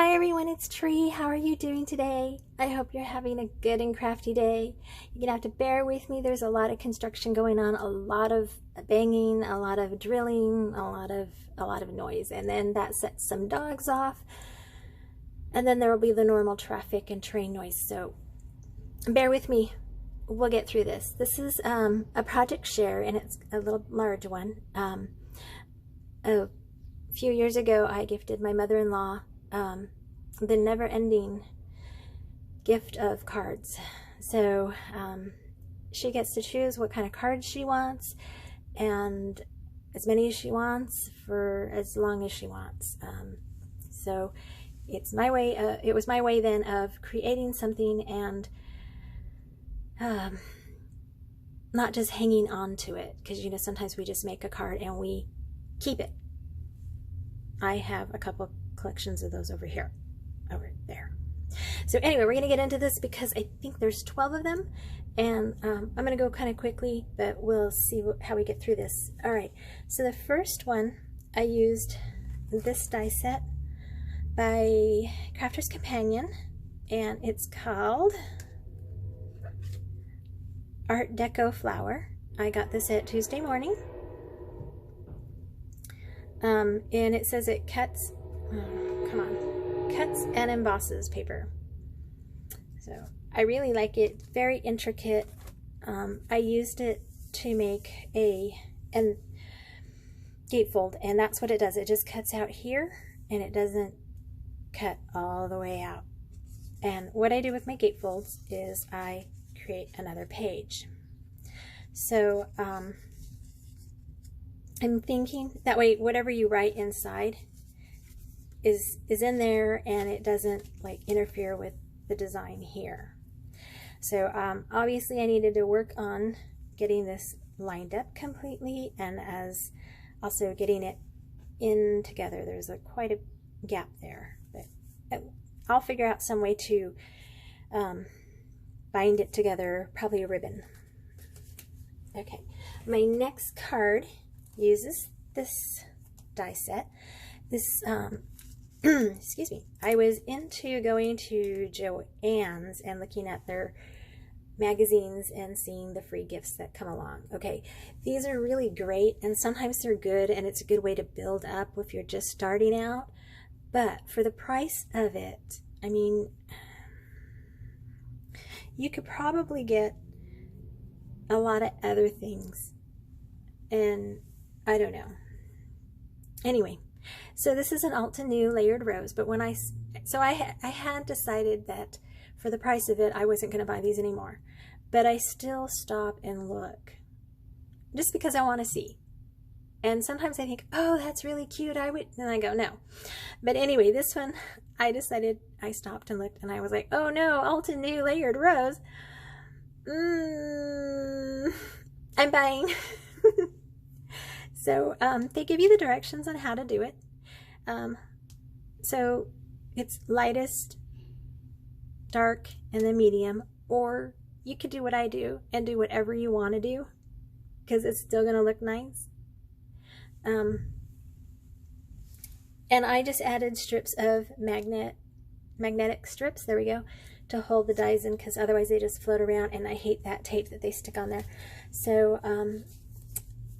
Hi everyone, it's Tree. How are you doing today? I hope you're having a good and crafty day. You're gonna have to bear with me. There's a lot of construction going on, a lot of banging, a lot of drilling, a lot of noise, and then that sets some dogs off. And then there will be the normal traffic and train noise. So bear with me. We'll get through this. This is a project share, and it's a little large one. A few years ago, I gifted my mother-in-law the never-ending gift of cards. So she gets to choose what kind of cards she wants, and as many as she wants for as long as she wants. So it's my way. It was my way then of creating something and not just hanging on to it, because you know sometimes we just make a card and we keep it. I have a couple collections of those over there. So anyway, we're going to get into this because I think there's 12 of them, and I'm going to go kind of quickly, but we'll see how we get through this. All right, so the first one, I used this die set by Crafter's Companion, and it's called Artdeco Flower. I got this at Tuesday morning. And it says it cuts, cuts and embosses paper. So I really like it, very intricate. I used it to make a gatefold, and that's what it does. It just cuts out here, and it doesn't cut all the way out. And what I do with my gatefolds is I create another page. So I'm thinking that way whatever you write inside is in there, and it doesn't like interfere with the design here. So obviously I needed to work on getting this lined up completely, and as also getting it in together. There's quite a gap there, but I'll figure out some way to bind it together, probably a ribbon. Okay, my next card uses this die set. This excuse me, I was into going to Joann's and looking at their magazines and seeing the free gifts that come along. Okay, these are really great, and sometimes they're good, and it's a good way to build up if you're just starting out. But for the price of it, I mean, you could probably get a lot of other things, and I don't know. Anyway, so this is an Altenew Layered Rose, but when I had decided that for the price of it, I wasn't going to buy these anymore. But I still stop and look, just because I want to see. And sometimes I think, oh, that's really cute, I would, and I go, no. But anyway, this one, I stopped and looked, and I was like, oh no, Altenew Layered Rose. I'm buying. So they give you the directions on how to do it. So it's lightest, dark, and then medium, or you could do what I do and do whatever you want to do, because it's still going to look nice. And I just added strips of magnetic strips, there we go, to hold the dies in, because otherwise they just float around, and I hate that tape that they stick on there. So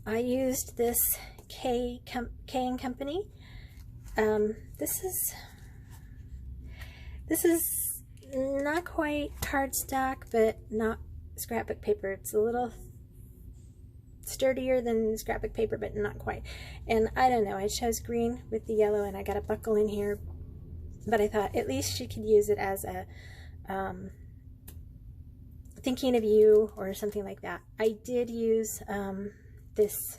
I used this K&Company. This is not quite cardstock, but not scrapbook paper. It's a little sturdier than scrapbook paper, but not quite. And I don't know, I chose green with the yellow, and I got a buckle in here, but I thought at least you could use it as a thinking of you or something like that. I did use this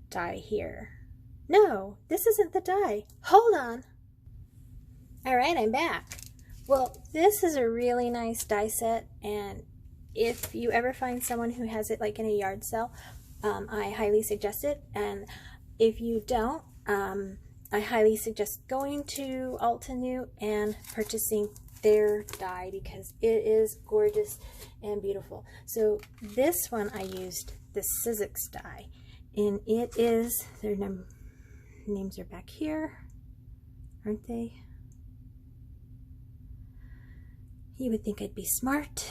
die here. No, this isn't the die. Hold on. All right, I'm back. Well, this is a really nice die set, and if you ever find someone who has it like in a yard sale, I highly suggest it. And if you don't, I highly suggest going to Altenew and purchasing their die, because it is gorgeous and beautiful. So this one I used the Sizzix die, and it is, their names are back here, aren't they? You would think I'd be smart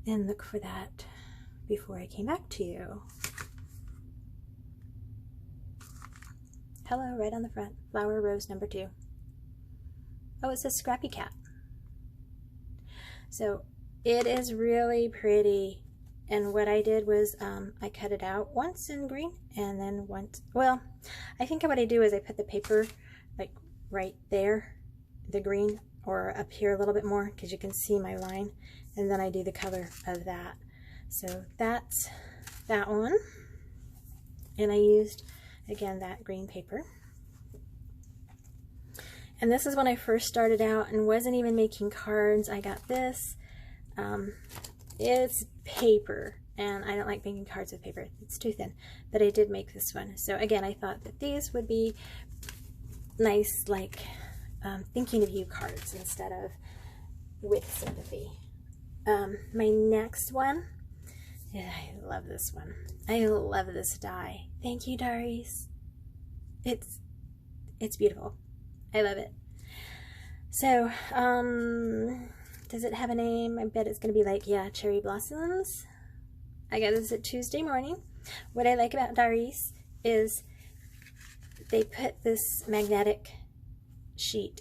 and look for that before I came back to you. Hello, right on the front. Flower Rose number 2. Oh, it says Scrappy Cap. So it is really pretty. And what I did was I cut it out once in green and then once, well, I think what I do is I put the paper like right there, the green, or up here a little bit more because you can see my line, and then I do the color of that. So that's that one. And I used, again, that green paper. And this is when I first started out and wasn't even making cards. I got this. It's paper, and I don't like making cards with paper. It's too thin, but I did make this one. So again, I thought that these would be nice, like thinking of you cards instead of with sympathy. My next one, I love this one. I love this die. Thank you, Darice. It's beautiful. I love it. So, does it have a name? I bet it's going to be like, yeah, Cherry Blossoms. I got this at Tuesday morning. What I like about Darice is they put this magnetic sheet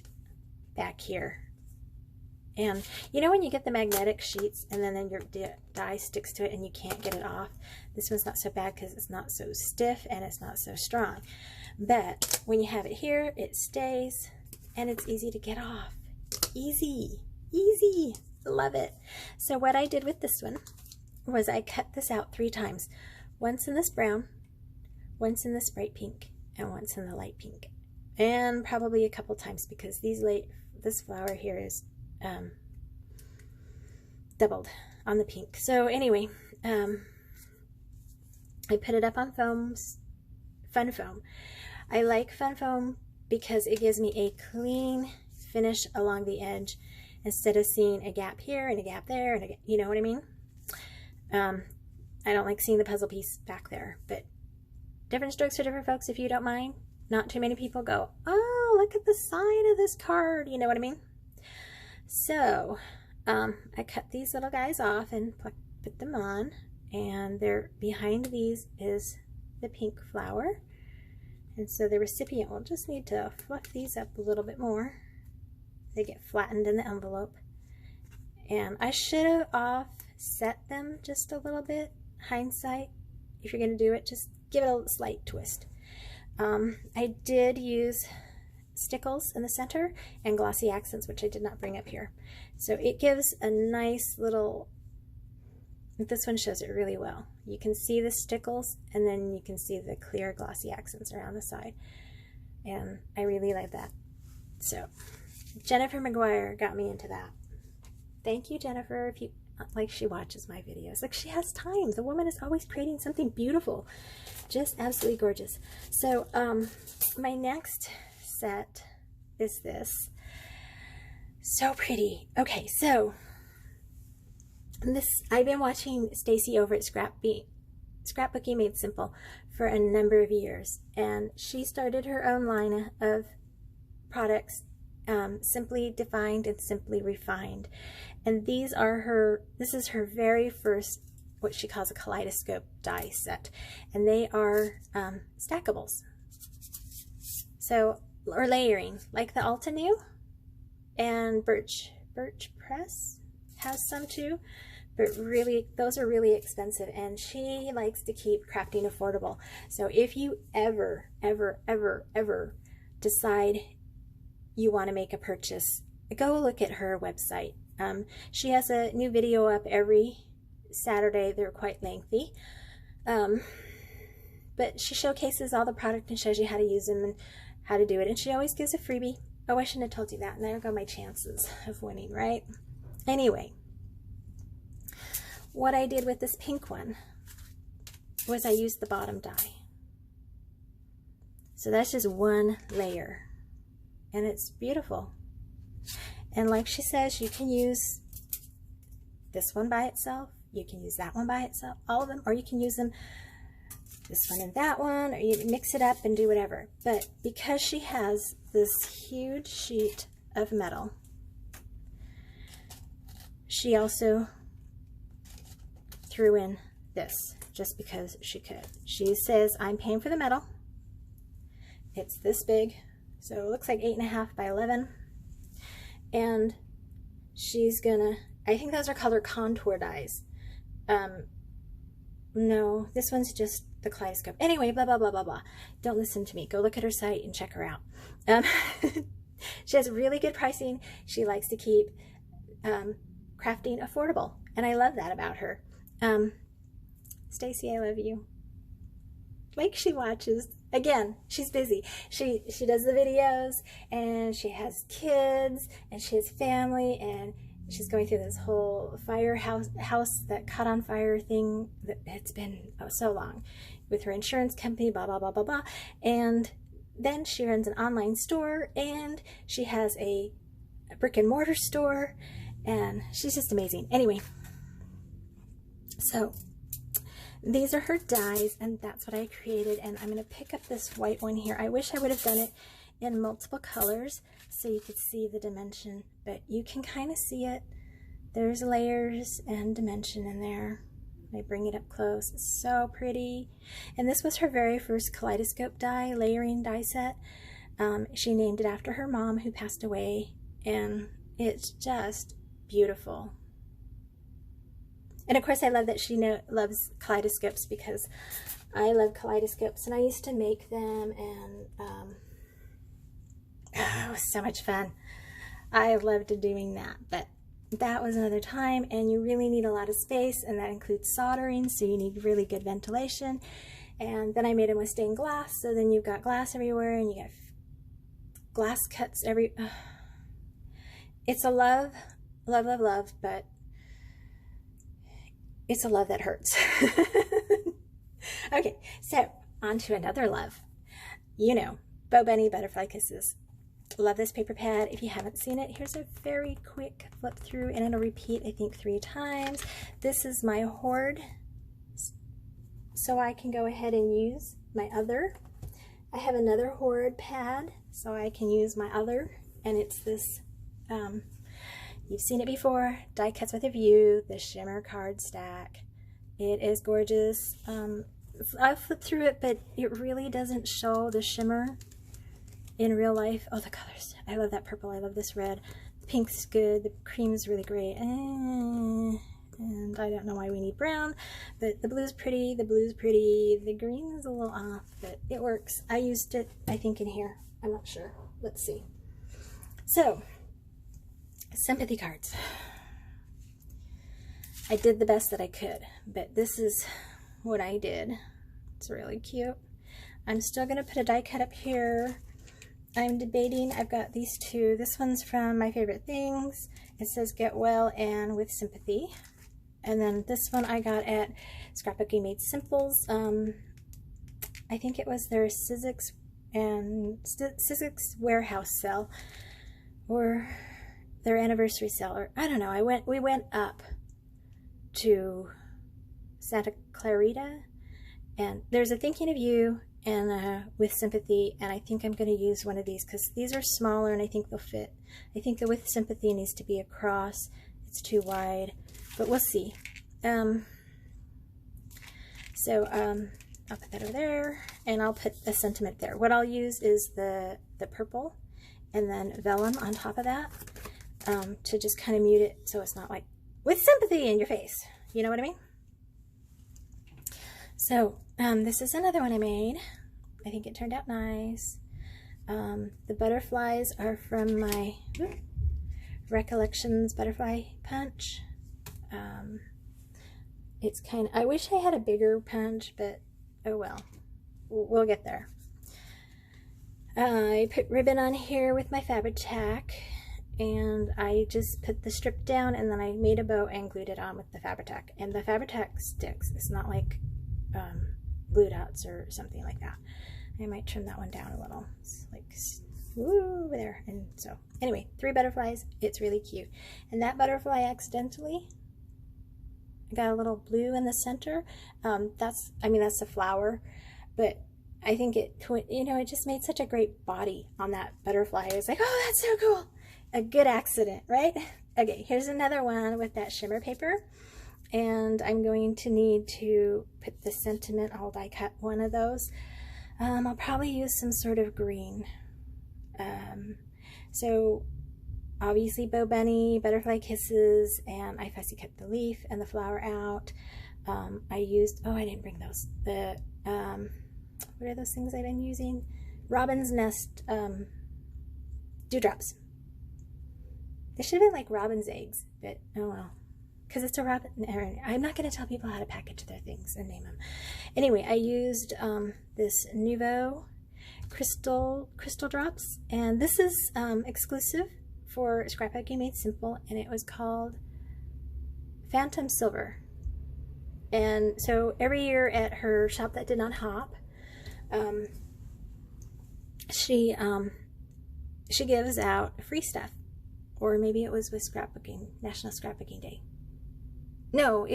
back here. And you know when you get the magnetic sheets and then your die sticks to it and you can't get it off? This one's not so bad because it's not so stiff and it's not so strong. But when you have it here, it stays and it's easy to get off. Easy. Easy. Love it. So what I did with this one was I cut this out 3 times. Once in this brown, once in this bright pink, and once in the light pink. And probably a couple times because this flower here is doubled on the pink. So anyway, I put it up on fun foam. I like fun foam because it gives me a clean finish along the edge instead of seeing a gap here and a gap there, and you know what I mean? I don't like seeing the puzzle piece back there, but different strokes for different folks, if you don't mind. Not too many people go, oh, look at the side of this card, you know what I mean? So I cut these little guys off and put them on, and they're behind these is the pink flower, and so the recipient will just need to fluff these up a little bit more. They get flattened in the envelope, and I should have offset them just a little bit. Hindsight, if you're going to do it, just give it a slight twist. I did use Stickles in the center and glossy accents, which I did not bring up here. So it gives a nice little, this one shows it really well. You can see the Stickles and then you can see the clear glossy accents around the side. And I really like that. So Jennifer McGuire got me into that. Thank you, Jennifer. If you like, she watches my videos. Like, she has time. The woman is always creating something beautiful. Just absolutely gorgeous. So my next set is this. So pretty. Okay, so this, I've been watching Stacy over at Scrapbooking Made Simple for a number of years, and she started her own line of products, Simply Defined and Simply Refined. And these are this is her very first, what she calls a Kaleidoscope die set. And they are stackables. So, or layering, like the Altenew, and Birch Press has some too. But really, those are really expensive, and she likes to keep crafting affordable. So if you ever decide you want to make a purchase, go look at her website. She has a new video up every Saturday. They're quite lengthy, but she showcases all the product and shows you how to use them and how to do it, and she always gives a freebie. Oh, I shouldn't have told you that, and there go my chances of winning, right? Anyway, what I did with this pink one was I used the bottom die. So that's just one layer, and it's beautiful. And like she says, you can use this one by itself, you can use that one by itself, all of them, or you can use them, this one and that one, or you mix it up and do whatever. But because she has this huge sheet of metal, she also threw in this just because she could. She says, I'm paying for the metal. It's this big, so it looks like 8.5 by 11. And she's gonna, I think those are colored contour dies. No, this one's just the Kaleidoscope. Anyway, blah, blah, blah, blah, blah. Don't listen to me. Go look at her site and check her out. She has really good pricing. She likes to keep crafting affordable, and I love that about her. Stacy, I love you. Like, she watches. Again, she's busy. She does the videos, and she has kids, and she has family, and she's going through this whole house that caught on fire thing that it's been so long with her insurance company, blah, blah, blah, blah, blah. And then she runs an online store, and she has a brick and mortar store, and she's just amazing. Anyway, so these are her dies, and that's what I created. And I'm going to pick up this white one here. I wish I would have done it in multiple colors so you could see the dimension, but you can kind of see it. There's layers and dimension in there. I bring it up close. It's so pretty. And this was her very first Kaleidoscope die, layering die set. She named it after her mom who passed away, and it's just beautiful. And of course I love that she loves kaleidoscopes, because I love kaleidoscopes, and I used to make them, and it was so much fun. I loved doing that, but that was another time, and you really need a lot of space, and that includes soldering, so you need really good ventilation. And then I made them with stained glass, so then you've got glass everywhere, and you got glass cuts it's a love, love, love, love, but it's a love that hurts. Okay, so on to another love. You know, Bow Bunny Butterfly Kisses. Love this paper pad. If you haven't seen it, here's a very quick flip through, and it'll repeat, I think, 3 times. This is my hoard, so I can go ahead and use my other. I have another hoard pad, so I can use my other, and it's this, you've seen it before, Die Cuts with a View, the Shimmer card stack. It is gorgeous. I flipped through it, but it really doesn't show the shimmer in real life. Oh, the colors. I love that purple. I love this red. The pink's good. The cream's really great. And I don't know why we need brown, but the blue's pretty. The blue's pretty. The green is a little off, but it works. I used it, I think, in here. I'm not sure. Let's see. So, sympathy cards. I did the best that I could, but this is what I did. It's really cute. I'm still going to put a die cut up here. I'm debating. I've got these two. This one's from My Favorite Things. It says Get Well and With Sympathy. And then this one I got at Scrapbooking Made Simples. I think it was their Sizzix warehouse sale, or their anniversary sale, or I don't know. We went up to Santa Clarita, and there's a Thinking of You and With Sympathy, and I think I'm going to use one of these because these are smaller and I think they'll fit. I think the With Sympathy needs to be across. It's too wide, but we'll see. I'll put that over there, and I'll put a sentiment there. What I'll use is the purple and then vellum on top of that, to just kind of mute it so it's not like With Sympathy in your face. You know what I mean? So this is another one I made. I think it turned out nice. The butterflies are from my Recollections butterfly punch. It's kind of, I wish I had a bigger punch, but oh well, we'll get there. I put ribbon on here with my Fabri-Tac, and I just put the strip down, and then I made a bow and glued it on with the Fabri-Tac. And the Fabri-Tac sticks. It's not like glue dots or something like that. I might trim that one down a little. It's like, woo, over there. And so, anyway, 3 butterflies. It's really cute. And that butterfly accidentally got a little blue in the center. That's the flower, but I think it, you know, it just made such a great body on that butterfly. It was like, oh, that's so cool. A good accident, right? Okay, here's another one with that shimmer paper. And I'm going to need to put the sentiment. I'll die cut one of those. I'll probably use some sort of green. So obviously Bow Bunny, Butterfly Kisses, and I fussy cut the leaf and the flower out. I used, oh, I didn't bring those. The, what are those things I've been using? Robin's Nest dewdrops. They should have been like robin's eggs, but oh well. Because it's a robin. I'm not going to tell people how to package their things and name them. Anyway, I used this Nuvo crystal drops, and this is exclusive for Scrapbooking Made Simple, and it was called Phantom Silver. And so every year at her shop that did not hop, she gives out free stuff, or maybe it was with Scrapbooking, National Scrapbooking Day. No,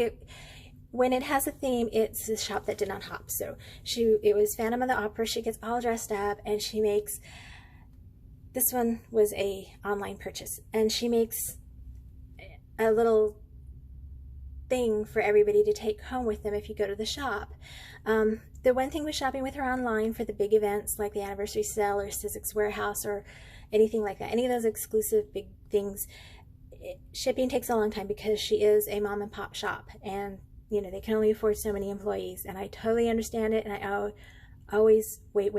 when it has a theme, it's a shop that did not hop. So it was Phantom of the Opera. She gets all dressed up, and she makes, this one was a online purchase, and she makes a little thing for everybody to take home with them if you go to the shop. The one thing with shopping with her online for the big events like the anniversary sale or Sizzix warehouse or anything like that, any of those exclusive big things, shipping takes a long time because she is a mom and pop shop, and you know they can only afford so many employees, and I totally understand it, and I always wait.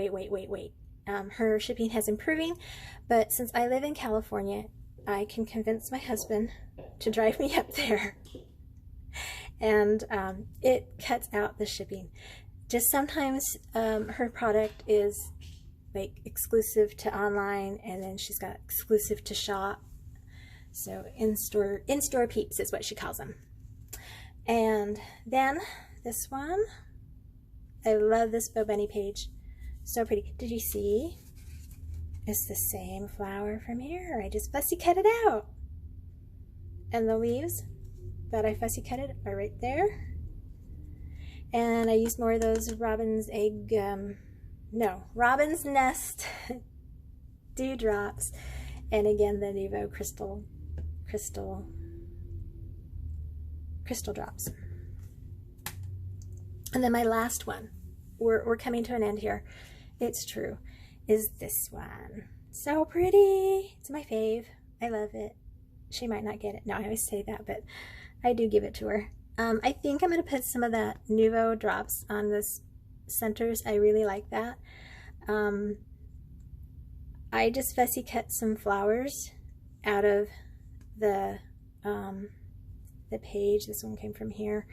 Her shipping has improving, but since I live in California, I can convince my husband to drive me up there, and it cuts out the shipping. Just sometimes her product is like exclusive to online, and then she's got exclusive to shop. So in-store peeps is what she calls them. And then this one, I love this Bow Bunny page. So pretty. Did you see? It's the same flower from here. I just fussy cut it out. And the leaves that I fussy cut it are right there. And I used more of those Robin's Nest dewdrops. And again, the Nuvo crystal drops. And then my last one, we're coming to an end here, it's true, is this one. So pretty. It's my fave. I love it. She might not get it. No, I always say that, but I do give it to her. I think I'm going to put some of that Nuvo drops on this centers. I really like that. I just fussy cut some flowers out of the page. This one came from here,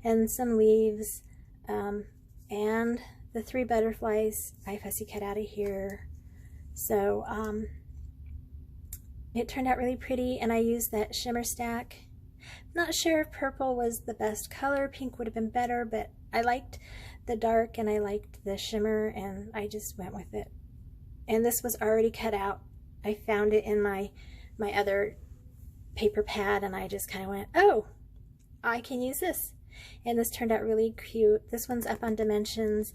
and some leaves, and the 3 butterflies I fussy cut out of here. So it turned out really pretty, and I used that shimmer stack. Not sure if purple was the best color. Pink would have been better, but I liked the dark and I liked the shimmer, and I just went with it. And this was already cut out. I found it in my other paper pad, and I just kind of went, oh, I can use this. And this turned out really cute. This one's up on dimensions.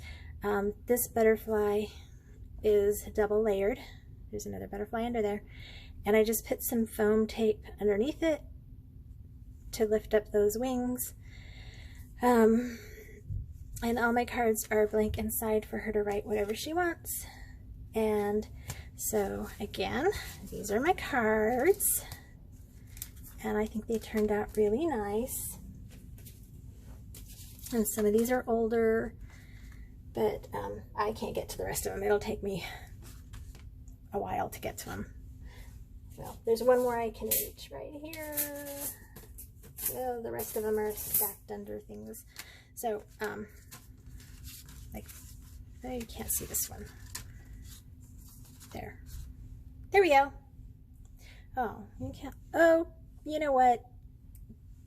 This butterfly is double layered. There's another butterfly under there. And I just put some foam tape underneath it to lift up those wings. And all my cards are blank inside for her to write whatever she wants. And so again, these are my cards, and I think they turned out really nice. And some of these are older, but I can't get to the rest of them. It'll take me a while to get to them. So there's one more I can reach right here. Oh, the rest of them are stacked under things. So like, oh, you can't see this one. There we go. Oh, you can't. Oh, you know what?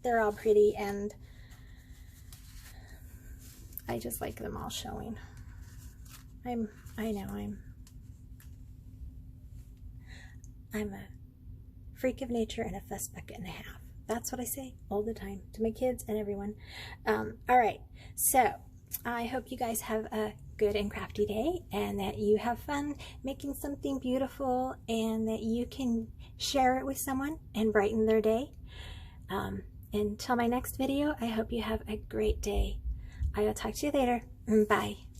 They're all pretty, and I just like them all showing. I know I'm a freak of nature and a fuss bucket and a half. That's what I say all the time to my kids and everyone. All right, so I hope you guys have a good and crafty day, and that you have fun making something beautiful, and that you can share it with someone and brighten their day. Until my next video, I hope you have a great day. I will talk to you later. Bye.